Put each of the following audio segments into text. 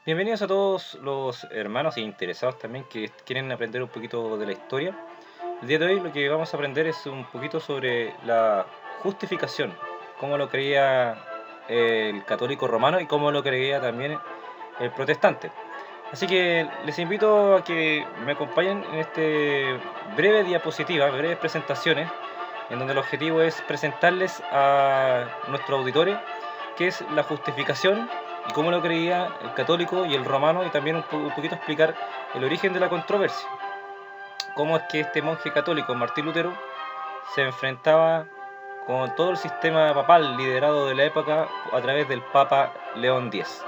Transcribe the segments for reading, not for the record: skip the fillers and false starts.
Bienvenidos a todos los hermanos e interesados también que quieren aprender un poquito de la historia. El día de hoy lo que vamos a aprender es un poquito sobre la justificación, cómo lo creía el católico romano y cómo lo creía también el protestante. Así que les invito a que me acompañen en este breve diapositiva, breves presentaciones, en donde el objetivo es presentarles a nuestros auditores qué es la justificación y cómo lo creía el católico y el romano, y también un poquito explicar el origen de la controversia. Cómo es que este monje católico, Martín Lutero, se enfrentaba con todo el sistema papal liderado de la época a través del Papa León X.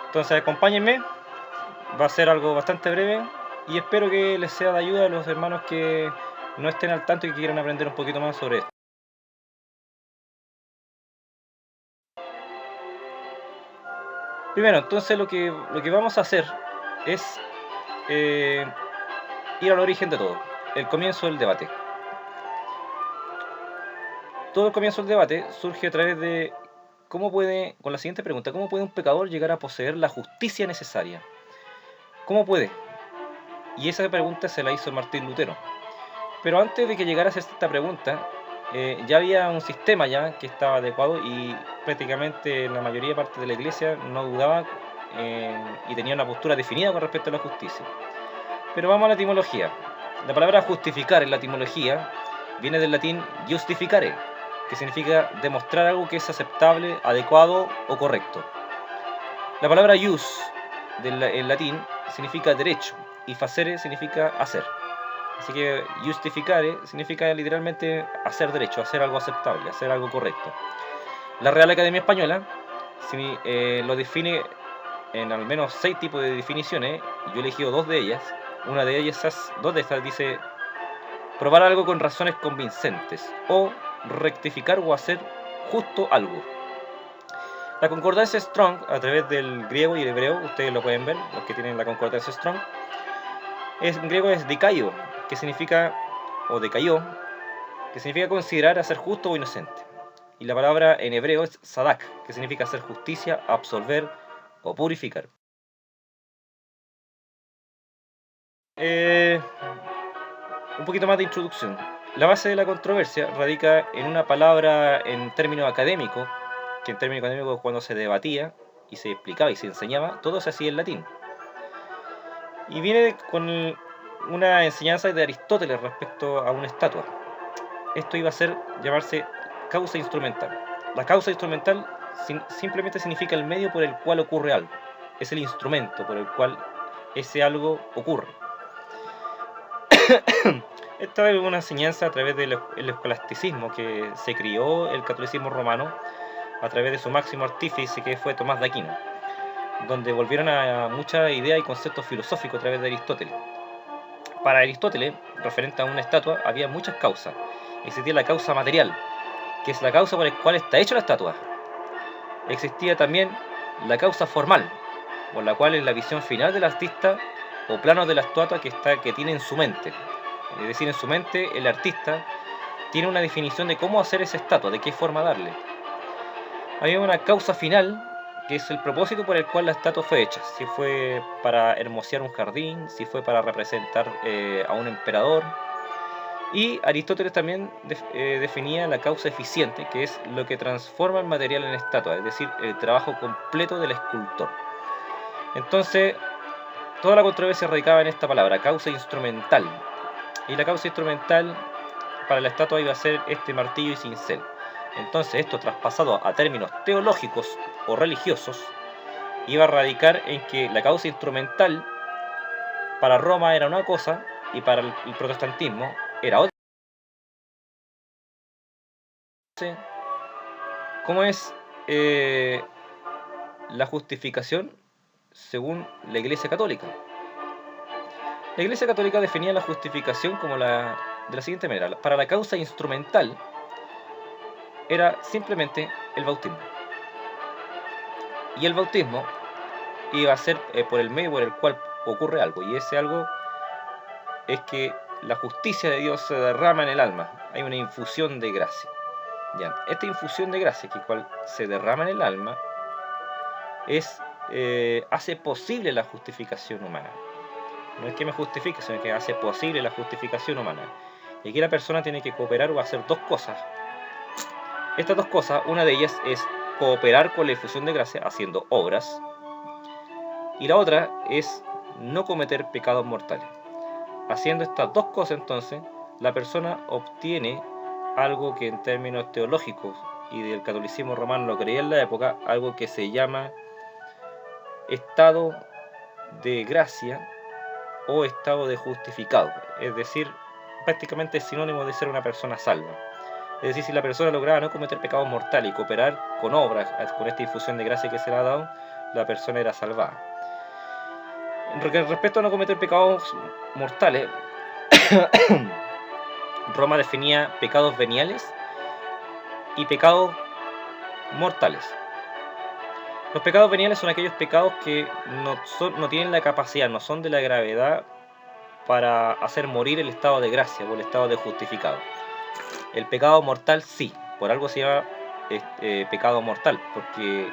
Entonces acompáñenme, va a ser algo bastante breve y espero que les sea de ayuda a los hermanos que no estén al tanto y que quieran aprender un poquito más sobre esto. Primero, entonces lo que vamos a hacer es eh, ir al origen de todo, el comienzo del debate. Todo el comienzo del debate surge a través de con la siguiente pregunta: ¿cómo puede un pecador llegar a poseer la justicia necesaria? ¿Cómo puede? Y esa pregunta se la hizo Martín Lutero. Pero antes de que llegara a hacer esta pregunta, ya había un sistema ya que estaba adecuado, y prácticamente la mayoría de parte de la iglesia no dudaba y tenía una postura definida con respecto a la justicia. Pero vamos a la etimología. La palabra justificar en la etimología viene del latín justificare, que significa demostrar algo que es aceptable, adecuado o correcto. La palabra jus en latín significa derecho y facere significa hacer. Así que justificare significa literalmente hacer derecho, hacer algo aceptable, hacer algo correcto. La Real Academia Española lo define en al menos 6 tipos de definiciones. Yo he elegido dos de ellas. Dos de estas dice: probar algo con razones convincentes, o rectificar o hacer justo algo. La concordancia Strong, a través del griego y el hebreo, ustedes lo pueden ver, los que tienen la concordancia Strong, en griego es dikaio, que significa, o decayó, que significa considerar, hacer justo o inocente. Y la palabra en hebreo es sadak, que significa hacer justicia, absolver o purificar. Un poquito más de introducción. La base de la controversia radica en una palabra en términos académicos, que en términos académicos, cuando se debatía y se explicaba y se enseñaba, todo se hacía en latín. Y viene con una enseñanza de Aristóteles respecto a una estatua. Esto iba a llamarse causa instrumental. La causa instrumental simplemente significa el medio por el cual ocurre algo. Es el instrumento por el cual ese algo ocurre. Esta es una enseñanza a través del escolasticismo que se crió el catolicismo romano a través de su máximo artífice, que fue Tomás de Aquino, donde volvieron a muchas ideas y conceptos filosóficos a través de Aristóteles. Para Aristóteles, referente a una estatua, había muchas causas. Existía la causa material, que es la causa por la cual está hecha la estatua. Existía también la causa formal, por la cual es la visión final del artista o planos de la estatua que tiene en su mente. Es decir, en su mente el artista tiene una definición de cómo hacer esa estatua, de qué forma darle. Había una causa final, que es el propósito por el cual la estatua fue hecha. Si fue para hermosear un jardín, si fue para representar a un emperador. Y Aristóteles también definía la causa eficiente, que es lo que transforma el material en estatua, es decir, el trabajo completo del escultor. Entonces, toda la controversia radicaba en esta palabra, causa instrumental. Y la causa instrumental para la estatua iba a ser este martillo y cincel. Entonces, esto traspasado a términos teológicos o religiosos, iba a radicar en que la causa instrumental para Roma era una cosa y para el protestantismo era otra. ¿Cómo es la justificación según la Iglesia Católica? La Iglesia Católica definía la justificación de la siguiente manera: para la causa instrumental era simplemente el bautismo. Y el bautismo iba a ser por el medio por el cual ocurre algo, y ese algo es que la justicia de Dios se derrama en el alma. Hay una infusión de gracia. Ya, esta infusión de gracia que cual se derrama en el alma es hace posible la justificación humana. No es que me justifique, sino que hace posible la justificación humana. Y aquí la persona tiene que cooperar o hacer dos cosas. Estas dos cosas, una de ellas es cooperar con la difusión de gracia haciendo obras, y la otra es no cometer pecados mortales. Haciendo estas dos cosas, entonces, la persona obtiene algo que en términos teológicos y del catolicismo romano lo creía en la época, algo que se llama estado de gracia o estado de justificado. Es decir, prácticamente es sinónimo de ser una persona salva. Es decir, si la persona lograba no cometer pecados mortales y cooperar con obras, con esta difusión de gracia que se le ha dado, la persona era salvada. Respecto a no cometer pecados mortales, Roma definía pecados veniales y pecados mortales. Los pecados veniales son aquellos pecados que no tienen la capacidad, no son de la gravedad para hacer morir el estado de gracia o el estado de justificado. El pecado mortal sí, por algo se llama pecado mortal, porque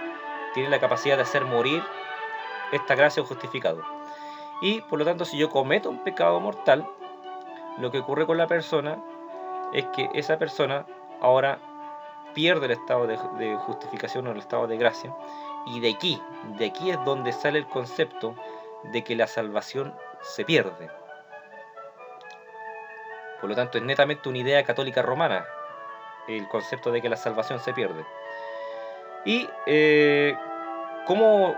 tiene la capacidad de hacer morir esta gracia o justificado. Y por lo tanto, si yo cometo un pecado mortal, lo que ocurre con la persona es que esa persona ahora pierde el estado de justificación o el estado de gracia, y de aquí es donde sale el concepto de que la salvación se pierde. Por lo tanto, es netamente una idea católica romana el concepto de que la salvación se pierde. Y ¿cómo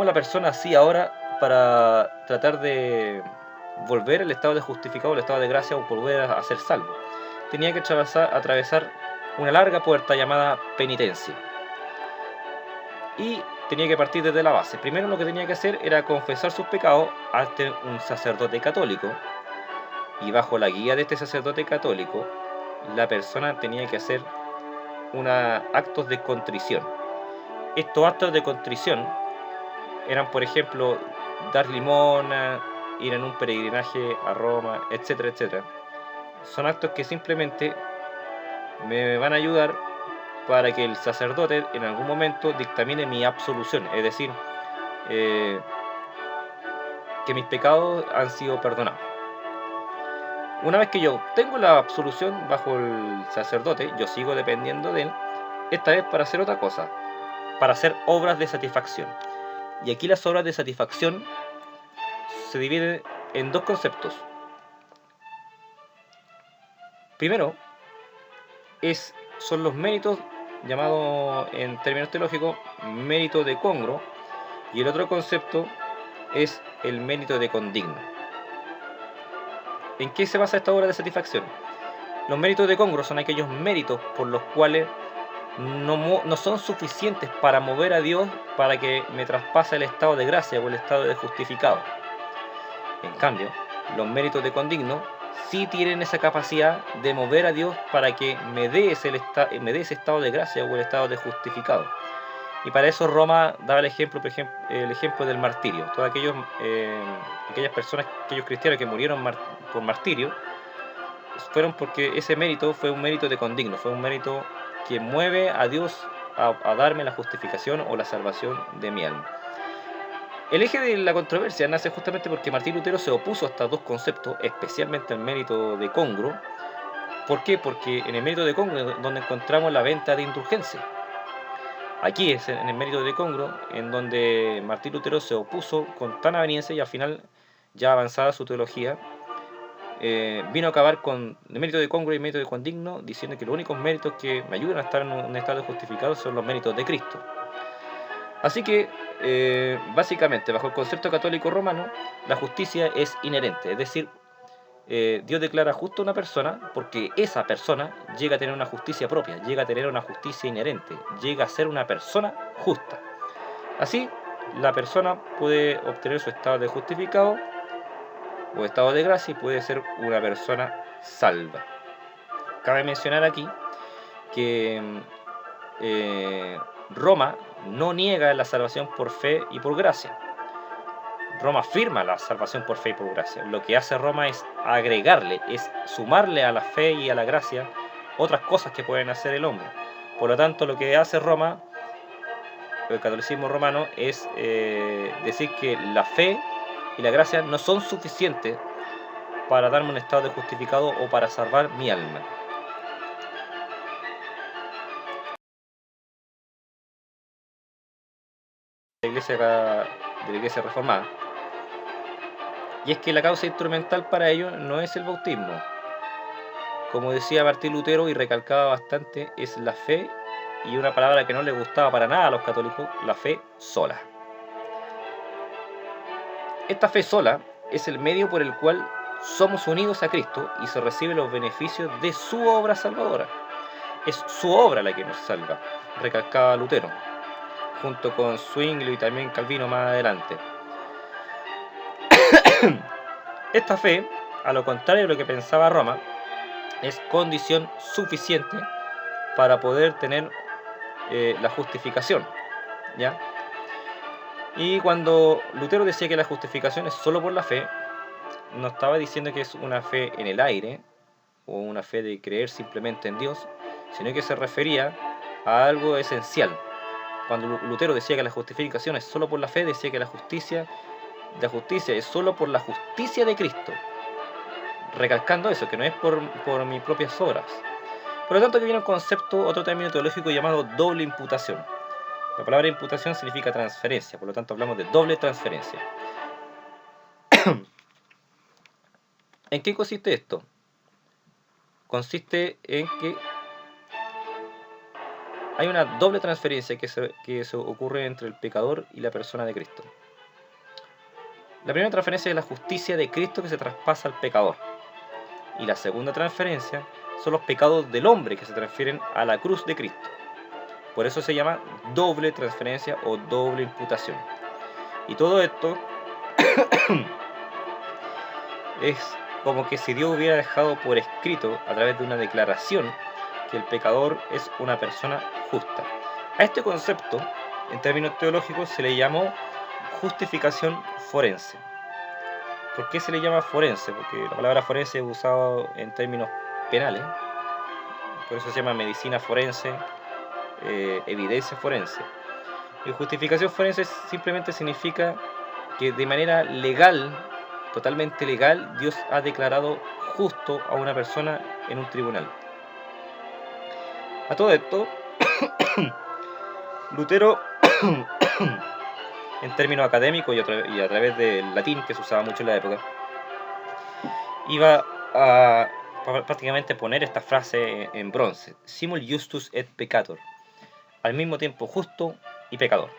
la persona hacía ahora para tratar de volver al estado de justificado, al estado de gracia, o volver a ser salvo? Tenía que atravesar una larga puerta llamada penitencia. Y tenía que partir desde la base. Primero lo que tenía que hacer era confesar sus pecados ante un sacerdote católico. Y bajo la guía de este sacerdote católico, la persona tenía que hacer actos de contrición. Estos actos de contrición eran, por ejemplo, dar limosna, ir en un peregrinaje a Roma, etcétera, etcétera. Son actos que simplemente me van a ayudar para que el sacerdote en algún momento dictamine mi absolución, es decir, que mis pecados han sido perdonados. Una vez que yo tengo la absolución bajo el sacerdote, yo sigo dependiendo de él, esta vez para hacer otra cosa, para hacer obras de satisfacción. Y aquí las obras de satisfacción se dividen en dos conceptos. Primero, son los méritos, llamados en términos teológicos mérito de congruo, y el otro concepto es el mérito de condigno. ¿En qué se basa esta obra de satisfacción? Los méritos de congruo son aquellos méritos por los cuales no son suficientes para mover a Dios para que me traspase el estado de gracia o el estado de justificado. En cambio, los méritos de condigno sí tienen esa capacidad de mover a Dios para que me dé ese estado de gracia o el estado de justificado. Y para eso Roma daba el ejemplo del martirio. Todos aquellas personas, aquellos cristianos que murieron por martirio, fueron porque ese mérito fue un mérito de condigno, fue un mérito que mueve a Dios a darme la justificación o la salvación de mi alma. El eje de la controversia nace justamente porque Martín Lutero se opuso a estos dos conceptos, especialmente al mérito de congruo. ¿Por qué? Porque en el mérito de congruo es donde encontramos la venta de indulgencia. Aquí es en el mérito de congruo en donde Martín Lutero se opuso con tan aveniencia, y al final, ya avanzada su teología, vino a acabar con el mérito de congruo y el mérito de condigno, diciendo que los únicos méritos que me ayudan a estar en un estado justificado son los méritos de Cristo. Así que, básicamente, bajo el concepto católico romano, la justicia es inherente, es decir, Dios declara justo a una persona porque esa persona llega a tener una justicia propia, llega a tener una justicia inherente, llega a ser una persona justa. Así, la persona puede obtener su estado de justificado o estado de gracia y puede ser una persona salva. Cabe mencionar aquí que Roma no niega la salvación por fe y por gracia. Roma afirma la salvación por fe y por gracia. Lo que hace Roma es agregarle, es sumarle a la fe y a la gracia otras cosas que pueden hacer el hombre. Por lo tanto, lo que hace Roma el catolicismo romano es decir que la fe y la gracia no son suficientes para darme un estado de justificado o para salvar mi alma. De la iglesia reformada, y es que la causa instrumental para ello no es el bautismo. Como decía Martín Lutero y recalcaba bastante, es la fe, y una palabra que no le gustaba para nada a los católicos, la fe sola. Esta fe sola es el medio por el cual somos unidos a Cristo y se reciben los beneficios de su obra salvadora. Es su obra la que nos salva, recalcaba Lutero, junto con Zwingli y también Calvino más adelante. Esta fe, a lo contrario de lo que pensaba Roma, es condición suficiente para poder tener la justificación, ¿ya? Y cuando Lutero decía que la justificación es solo por la fe, no estaba diciendo que es una fe en el aire o una fe de creer simplemente en Dios, sino que se refería a algo esencial. Cuando Lutero decía que la justificación es solo por la fe, decía que la justicia es solo por la justicia de Cristo, recalcando eso, que no es por mis propias obras. Por lo tanto, aquí viene un concepto, otro término teológico llamado doble imputación. La palabra imputación significa transferencia, por lo tanto hablamos de doble transferencia. ¿En qué consiste esto? Consiste en que hay una doble transferencia que se ocurre entre el pecador y la persona de Cristo. La primera transferencia es la justicia de Cristo que se traspasa al pecador. Y la segunda transferencia son los pecados del hombre que se transfieren a la cruz de Cristo. Por eso se llama doble transferencia o doble imputación. Y todo esto es como que si Dios hubiera dejado por escrito a través de una declaración que el pecador es una persona justa. A este concepto, en términos teológicos, se le llamó justificación forense. ¿Por qué se le llama forense? Porque la palabra forense es usada en términos penales, por eso se llama medicina forense, evidencia forense. Y justificación forense simplemente significa que de manera legal, totalmente legal, Dios ha declarado justo a una persona en un tribunal. A todo esto, Lutero, en términos académicos y a través del latín que se usaba mucho en la época, iba a prácticamente poner esta frase en bronce: simul justus et peccator, al mismo tiempo justo y pecador.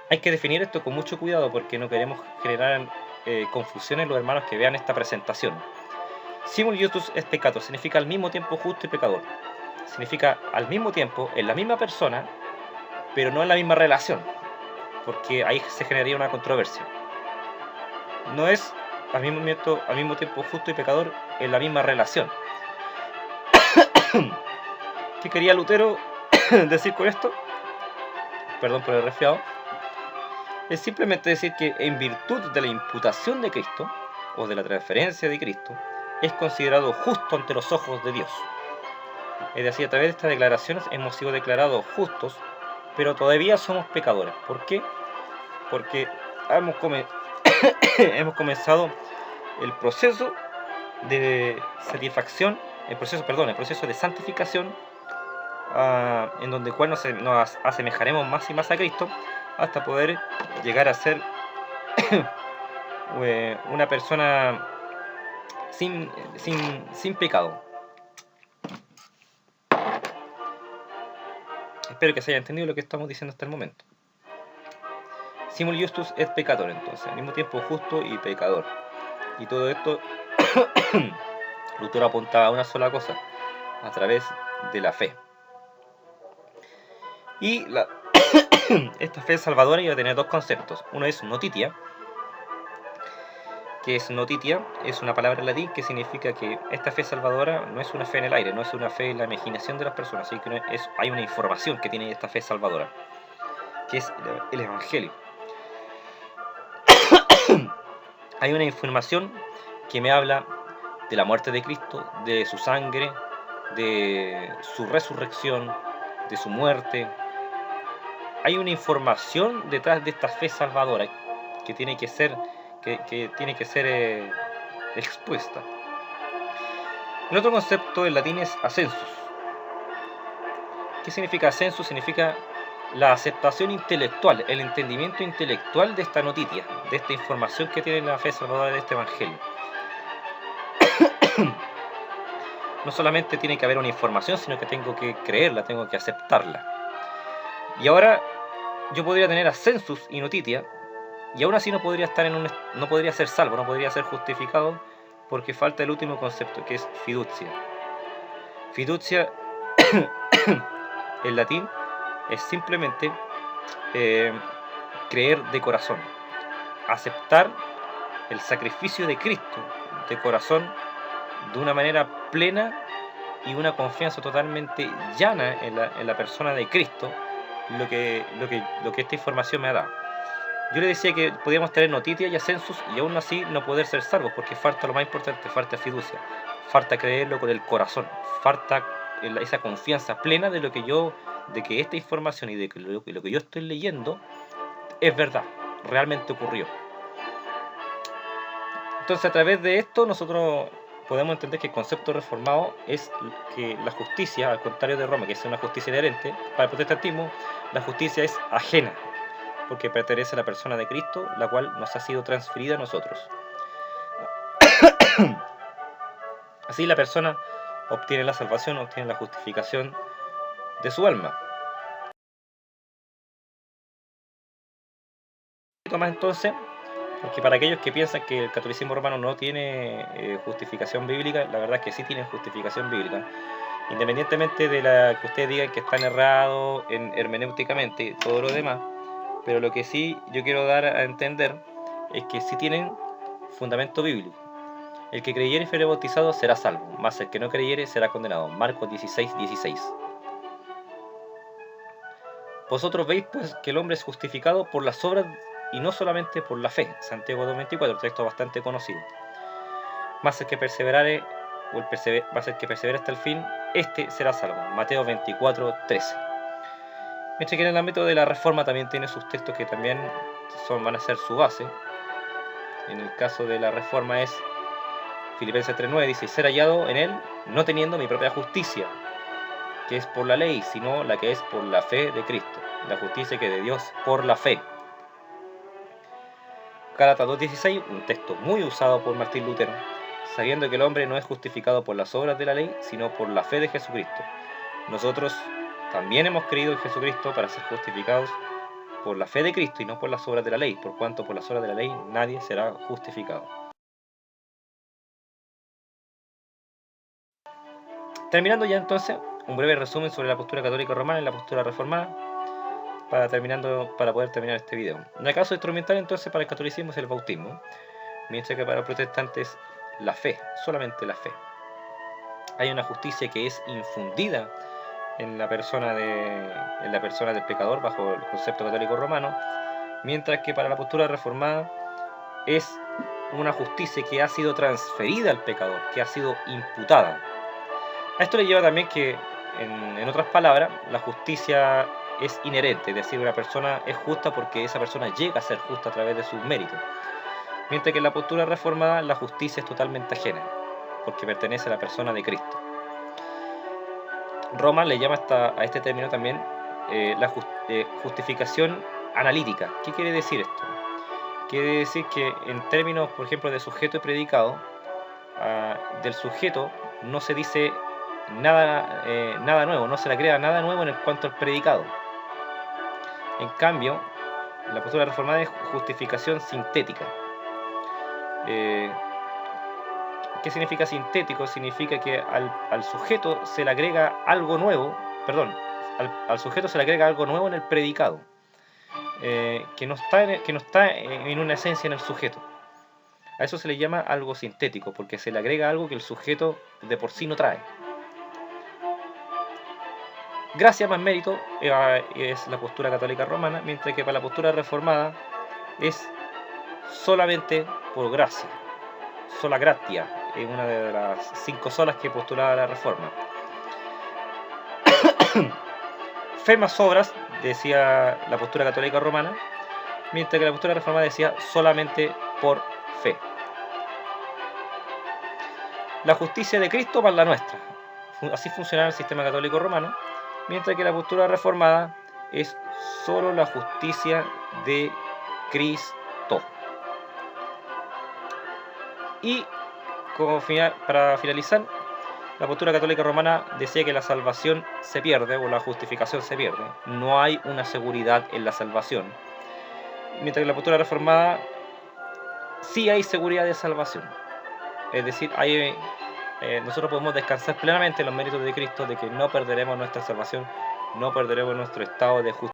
Hay que definir esto con mucho cuidado porque no queremos generar confusión en los hermanos que vean esta presentación. Simul justus et peccator significa al mismo tiempo justo y pecador. Significa al mismo tiempo en la misma persona, pero no en la misma relación, porque ahí se generaría una controversia. No es al mismo tiempo justo y pecador en la misma relación. ¿Qué quería Lutero decir con esto? Perdón por el resfriado. Es simplemente decir que en virtud de la imputación de Cristo, o de la transferencia de Cristo, es considerado justo ante los ojos de Dios. Es decir, a través de estas declaraciones hemos sido declarados justos, pero todavía somos pecadores. ¿Por qué? Porque hemos comenzado el proceso de satisfacción, el proceso de santificación, en donde cual nos asemejaremos más y más a Cristo, hasta poder llegar a ser una persona sin pecado. Espero que se haya entendido lo que estamos diciendo hasta el momento. Simul justus et peccator, entonces, al mismo tiempo justo y pecador. Y todo esto, Lutero apuntaba a una sola cosa: a través de la fe. Y esta fe salvadora iba a tener dos conceptos. Uno es notitia, es una palabra en latín que significa que esta fe salvadora no es una fe en el aire, no es una fe en la imaginación de las personas, sino que hay una información que tiene esta fe salvadora, que es el Evangelio. Hay una información que me habla de la muerte de Cristo, de su sangre, de su resurrección, de su muerte, hay una información detrás de esta fe salvadora que tiene que ser, expuesta. El otro concepto en latín es ascensus. ¿Qué significa ascensus? Significa la aceptación intelectual, el entendimiento intelectual de esta noticia, de esta información que tiene la fe salvadora de este evangelio. No solamente tiene que haber una información, sino que tengo que creerla, tengo que aceptarla. Y ahora yo podría tener ascensus y notitia, y aún así no podría no podría ser salvo, no podría ser justificado, porque falta el último concepto, que es fiducia. Fiducia en latín es simplemente creer de corazón, aceptar el sacrificio de Cristo de corazón, de una manera plena y una confianza totalmente llana en la persona de Cristo, lo que esta información me ha dado. Yo le decía que podíamos tener notitia y ascensus y aún así no poder ser salvos, porque falta lo más importante, falta fiducia, falta creerlo con el corazón, falta esa confianza plena de que esta información y de que lo que yo estoy leyendo es verdad, realmente ocurrió. Entonces, a través de esto nosotros podemos entender que el concepto reformado es que la justicia, al contrario de Roma, que es una justicia inherente, para el protestantismo la justicia es ajena, porque pertenece a la persona de Cristo, la cual nos ha sido transferida a nosotros. Así la persona obtiene la salvación, obtiene la justificación de su alma. Más entonces, porque para aquellos que piensan que el catolicismo romano no tiene justificación bíblica, la verdad es que sí tienen justificación bíblica. Independientemente de la que ustedes digan que están errados hermenéuticamente y todo lo demás, pero lo que sí yo quiero dar a entender es que sí tienen fundamento bíblico. El que creyere y fuere bautizado será salvo, mas el que no creyere será condenado. Marcos 16:16. Vosotros veis pues que el hombre es justificado por las obras y no solamente por la fe. Santiago 2:24, texto bastante conocido. Mas el que perseverare, mas el que persevera hasta el fin, este será salvo. Mateo 24:13. Mientras que en el ámbito de la reforma también tiene sus textos que también van a ser su base. En el caso de la reforma es Filipenses 3:9, dice: ser hallado en él, no teniendo mi propia justicia, que es por la ley, sino la que es por la fe de Cristo, la justicia que es de Dios por la fe. Gálatas 2:16, un texto muy usado por Martín Lutero: sabiendo que el hombre no es justificado por las obras de la ley, sino por la fe de Jesucristo. Nosotros también hemos creído en Jesucristo para ser justificados por la fe de Cristo y no por las obras de la ley, por cuanto por las obras de la ley nadie será justificado. Terminando ya entonces, un breve resumen sobre la postura católica romana y la postura reformada, para poder terminar este video. En el caso instrumental entonces para el catolicismo es el bautismo, mientras que para los protestantes la fe, solamente la fe. Hay una justicia que es infundida en la persona del pecador bajo el concepto católico romano, mientras que para la postura reformada es una justicia que ha sido transferida al pecador, que ha sido imputada. A esto le lleva también que, en otras palabras, la justicia es inherente, es decir, una persona es justa porque esa persona llega a ser justa a través de sus méritos. Mientras que en la postura reformada la justicia es totalmente ajena, porque pertenece a la persona de Cristo. Roma le llama a este término también la justificación analítica. ¿Qué quiere decir esto? Quiere decir que en términos, por ejemplo, de sujeto y predicado, del sujeto no se dice nada nuevo, no se le agrega nada nuevo en cuanto al predicado. En cambio, la postura reformada es justificación sintética. ¿Qué significa sintético? Significa que al sujeto se le agrega algo nuevo, al sujeto se le agrega algo nuevo en el predicado, que no está en una esencia en el sujeto. A eso se le llama algo sintético, porque se le agrega algo que el sujeto de por sí no trae. Gracia más mérito es la postura católica romana, mientras que para la postura reformada es solamente por gracia. Sola gratia es una de las 5 solas que postulaba la reforma. Fe más obras decía la postura católica romana, mientras que la postura reformada decía solamente por fe. La justicia de Cristo más la nuestra. Así funcionaba el sistema católico romano, mientras que la postura reformada es solo la justicia de Cristo. Y para finalizar, la postura católica romana decía que la salvación se pierde, o la justificación se pierde. No hay una seguridad en la salvación. Mientras que la postura reformada sí hay seguridad de salvación. Es decir, nosotros podemos descansar plenamente en los méritos de Cristo, de que no perderemos nuestra salvación, no perderemos nuestro estado de justicia.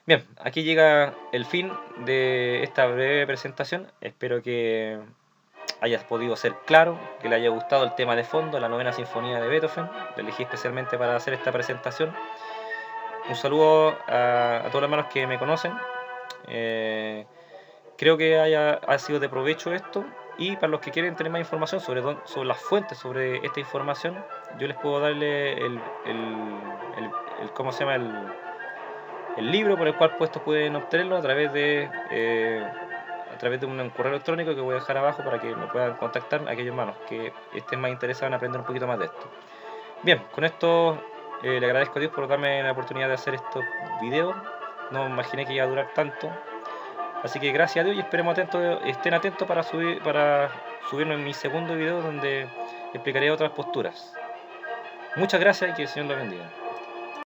Bien, aquí llega el fin de esta breve presentación. Espero que hayas podido ser claro, que le haya gustado el tema de fondo, la novena sinfonía de Beethoven. Lo elegí especialmente para hacer esta presentación. Un saludo a todos los hermanos que me conocen. Creo que ha sido de provecho esto. Y para los que quieren tener más información sobre las fuentes sobre esta información, yo les puedo darle ¿cómo se llama? El libro por el cual pueden obtenerlo a través de un correo electrónico que voy a dejar abajo para que me puedan contactar aquellos hermanos que estén más interesados en aprender un poquito más de esto. Bien, con esto le agradezco a Dios por darme la oportunidad de hacer estos videos. No me imaginé que iba a durar tanto. Así que gracias a Dios y estén atentos para subirme mi segundo video donde explicaré otras posturas. Muchas gracias y que el Señor los bendiga.